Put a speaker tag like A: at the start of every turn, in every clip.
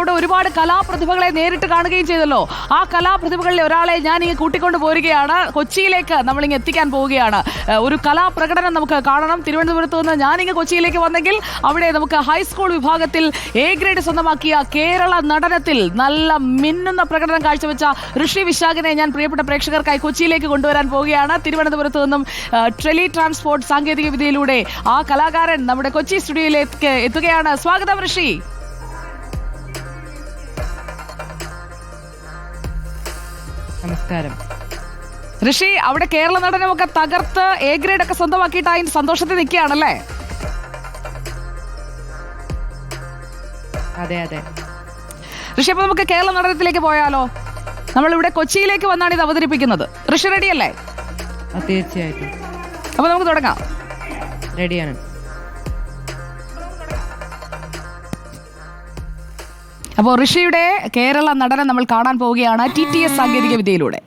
A: ഒരുപാട് കലാപ്രതിഭകളെ നേരിട്ട് കാണുകയും ചെയ്തല്ലോ. ആ കലാപ്രതിഭകളിലെ ഒരാളെ ഞാൻ ഇങ്ങനെ കൂട്ടിക്കൊണ്ട് പോരുകയാണ്. കൊച്ചിയിലേക്ക് നമ്മളിങ്ങ് എത്തിക്കാൻ പോവുകയാണ്. ഒരു കലാപ്രകടനം നമുക്ക് കാണണം. തിരുവനന്തപുരത്ത് നിന്ന് ഞാനിങ്ങ് കൊച്ചിയിലേക്ക് വന്നെങ്കിൽ അവിടെ നമുക്ക് ഹൈസ്കൂൾ വിഭാഗത്തിൽ എ ഗ്രേഡ് സ്വന്തമാക്കിയ കേരള നടനത്തിൽ നല്ല മിന്നുന്ന പ്രകടനം കാഴ്ചവെച്ച ഋഷി വിശാഖിനെ ഞാൻ പ്രിയപ്പെട്ട പ്രേക്ഷകർക്കായി കൊച്ചിയിലേക്ക് കൊണ്ടുവരാൻ പോവുകയാണ്. തിരുവനന്തപുരത്ത് നിന്നും ടെലി ട്രാൻസ്പോർട്ട് സാങ്കേതിക വിദ്യയിലൂടെ ആ കലാകാരൻ നമ്മുടെ കൊച്ചി സ്റ്റുഡിയോയിലേക്ക് എത്തുകയാണ്. സ്വാഗതം ഋഷി.
B: നമസ്കാരം.
A: ഋഷി, അവിടെ കേരള നടനമൊക്കെ തകർത്ത് എ ഗ്രേഡ് ഒക്കെ സ്വന്തമാക്കിയിട്ട് അതിന്റെ സന്തോഷത്തിൽ നിൽക്കുകയാണല്ലേ?
B: അതെ അതെ
A: ഋഷി, അപ്പൊ നമുക്ക് കേരള നടനത്തിലേക്ക് പോയാലോ? നമ്മളിവിടെ കൊച്ചിയിലേക്ക് വന്നാണ് ഇത് അവതരിപ്പിക്കുന്നത്. ഋഷി റെഡിയല്ലേ?
B: തീർച്ചയായിട്ടും.
A: അപ്പൊ നമുക്ക് തുടങ്ങാം.
B: റെഡിയാണ്.
A: അപ്പോൾ ഋഷിയുടെ കേരള നടനം നമ്മൾ കാണാൻ പോവുകയാണ് TTS സാങ്കേതിക വിദ്യയിലൂടെ.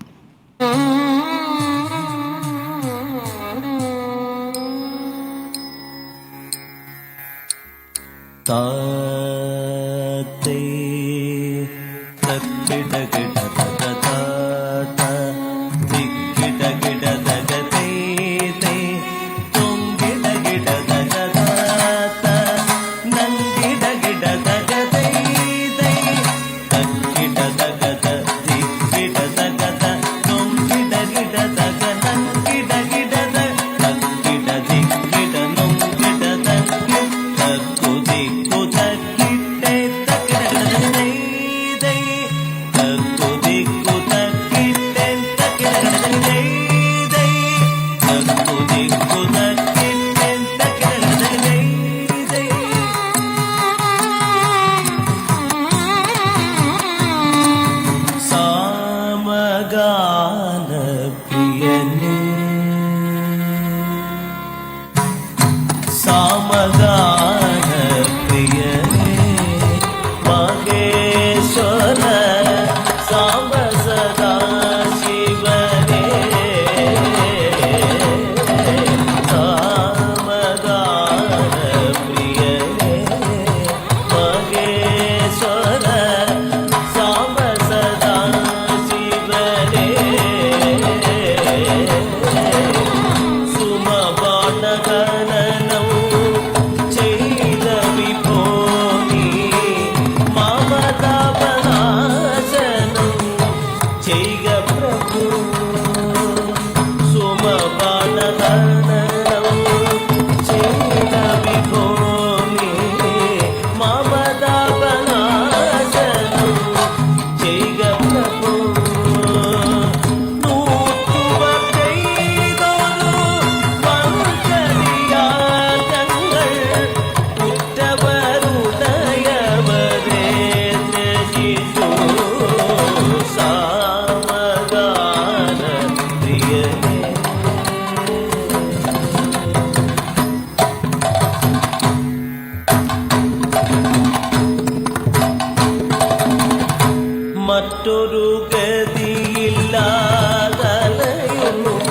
C: മറ്റൊരു ഗതിയില്ലാതലയുന്നു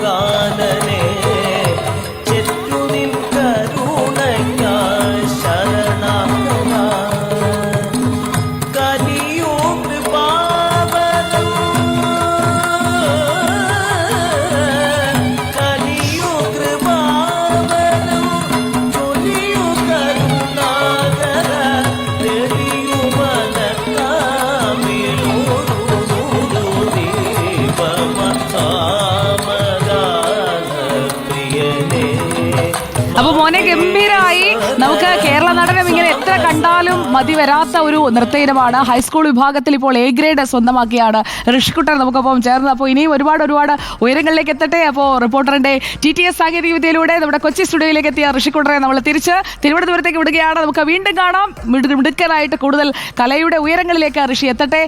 C: കാനനെ ചെറ്റുനിൻ കരുണയ്ക്കായി ശരണാഗത കനിയോ കൃപാവനം കനിയോ കൃപാവനം ചൊല്ലിയോ കരുണാകര തെളിയു മനക്കാമിലോ.
A: അപ്പൊ മോനെ, ഗംഭീരമായി. നമുക്ക് കേരള നടനം ഇങ്ങനെ എത്ര കണ്ടാലും മതി വരാത്ത ഒരു നൃത്തയിനമാണ്. ഹൈസ്കൂൾ വിഭാഗത്തിൽ ഇപ്പോൾ എ ഗ്രേഡ് സ്വന്തമാക്കിയാണ് ഋഷിക്കുട്ടൻ നമുക്കൊപ്പം ചേർന്നത്. അപ്പോൾ ഇനിയും ഒരുപാട് ഉയരങ്ങളിലേക്ക് എത്തട്ടെ. അപ്പോൾ റിപ്പോർട്ടറിന്റെ TTS സാങ്കേതിക വിദ്യയിലൂടെ നമ്മുടെ കൊച്ചി സ്റ്റുഡിയോയിലേക്ക് എത്തിയ ഋഷിക്കുട്ടനെ നമ്മൾ തിരിച്ച് തിരുവനന്തപുരത്തേക്ക് വിടുകയാണ്. നമുക്ക് വീണ്ടും കാണാം. മിടുക്കനായിട്ട് കൂടുതൽ കലയുടെ ഉയരങ്ങളിലേക്ക് ഋഷി എത്തട്ടെ.